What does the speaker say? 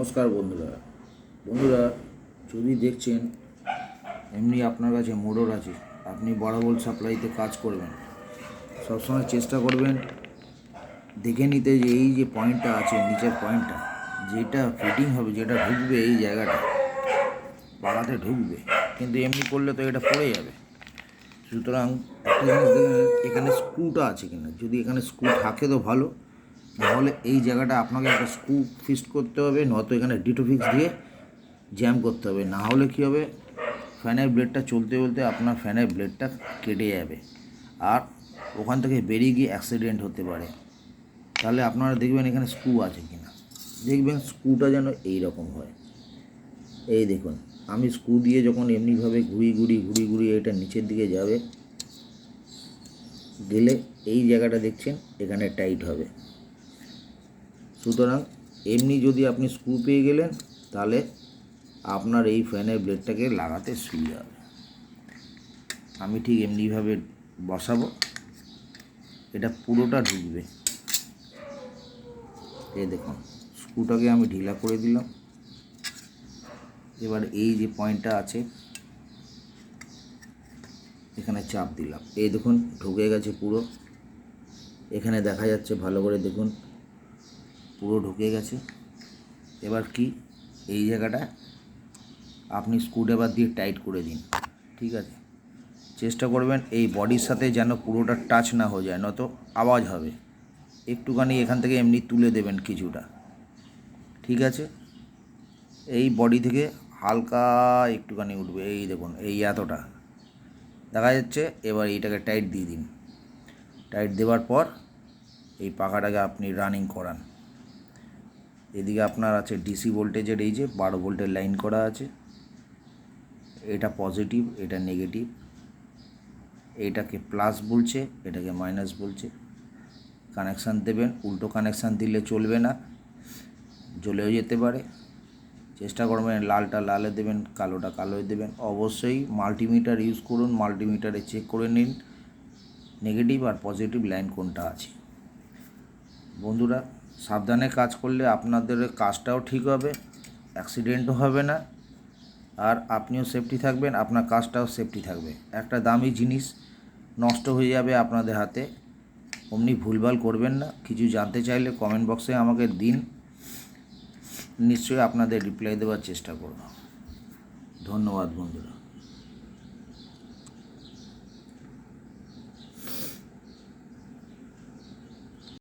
নমস্কার বন্ধুরা বন্ধুরা যদি দেখছেন এমনি আপনার কাছে মোটর আছে, আপনি বরাবর সাপ্লাইতে কাজ করবেন, সবসময় চেষ্টা করবেন দেখে নিতে যে এই যে পয়েন্টটা আছে, নিচের পয়েন্টটা যেটা ফিটিং হবে, যেটা ঢুকবে এই জায়গাটা পাড়াতে ঢুকবে, কিন্তু এমনি করলে তো এটা পড়ে যাবে। সুতরাং একটা জিনিস দেখবেন এখানে স্ক্রুটা আছে কিনা, যদি এখানে স্ক্রু থাকে তো ভালো, নাহলে এই জায়গাটা আপনাকে একটা স্ক্রু ফিক্সড করতে হবে, নয়তো এখানে ডিটো ফিক্স দিয়ে জ্যাম করতে হবে। না হলে কী হবে, ফ্যানের ব্লেডটা চলতে চলতে আপনার ফ্যানের ব্লেডটা কেটে যাবে আর ওখান থেকে বেরিয়ে গিয়ে অ্যাক্সিডেন্ট হতে পারে। তাহলে আপনারা দেখবেন এখানে স্ক্রু আছে কিনা, দেখবেন স্ক্রুটা যেন এই রকম হয়। এই দেখুন, আমি স্ক্রু দিয়ে যখন এমনিভাবে ঘুরিয়ে এটা নিচের দিকে যাবে, গেলে এই জায়গাটা দেখছেন এখানে টাইট হবে। সুতরাং এমনি যদি আপনি স্ক্রু পেয়ে গেলেন তাহলে আপনার এই ফ্যানের ব্লেডটাকে লাগাতে সুবিধা হবে। আমি ঠিক এমনিভাবে বসাবো, এটা পুরোটা ঢুকবে। এই দেখুন, স্ক্রুটাকে আমি ঢিলা করে দিলাম। এবার এই যে পয়েন্টটা আছে এখানে চাপ দিলাম, এই দেখুন ঢুকে গেছে পুরো। এখানে দেখা যাচ্ছে ভালো করে দেখুন, পুরো ঢুকে গেছে। এবার কি এই জায়গাটা আপনি স্ক্রুড্রাইভার দিয়ে টাইট করে দিন, ঠিক আছে। চেষ্টা করবেন এই বডির সাথে যেন পুরোটা টাচ না হয়ে যায়, নয়তো আওয়াজ হবে। একটুখানি এখান থেকে এমনি তুলে দেবেন কিছুটা, ঠিক আছে। এই বডি থেকে হালকা একটুখানি উঠবে, এই দেখুন এই এতটা দেখা যাচ্ছে। এবার এইটাকে টাইট দিয়ে দিন। টাইট দেওয়ার পর এই পাখাটাকে আপনি রানিং করান। এদিকে আপনার আছে ডিসি ভোল্টেজের এই যে 12 ভোল্টের লাইন করা আছে, এটা পজিটিভ, এটা নেগেটিভ, এটাকে প্লাস বলছে, এটাকে মাইনাস বলছে। কানেকশান দেবেন, উল্টো কানেকশান দিলে চলবে না, জ্বলেও যেতে পারে। চেষ্টা করবেন লালটা লালে দেবেন, কালোটা কালোয় দেবেন। অবশ্যই মাল্টিমিটার ইউজ করুন, মাল্টিমিটারে চেক করে নিন নেগেটিভ আর পজিটিভ লাইন কোনটা আছে। বন্ধুরা, সাবধানে কাজ করলে আপনাদের কাজটাও ঠিক হবে, অ্যাক্সিডেন্টও হবে না, আর আপনিও সেফটি থাকবেন, আপনার কাজটাও সেফটি থাকবে। একটা দামি জিনিস নষ্ট হয়ে যাবে আপনাদের হাতে, অমনি ভুলভাল করবেন না। কিছু জানতে চাইলে কমেন্ট বক্সে আমাকে দিন, নিশ্চয়ই আপনাদের রিপ্লাই দেওয়ার চেষ্টা করব। ধন্যবাদ বন্ধুরা।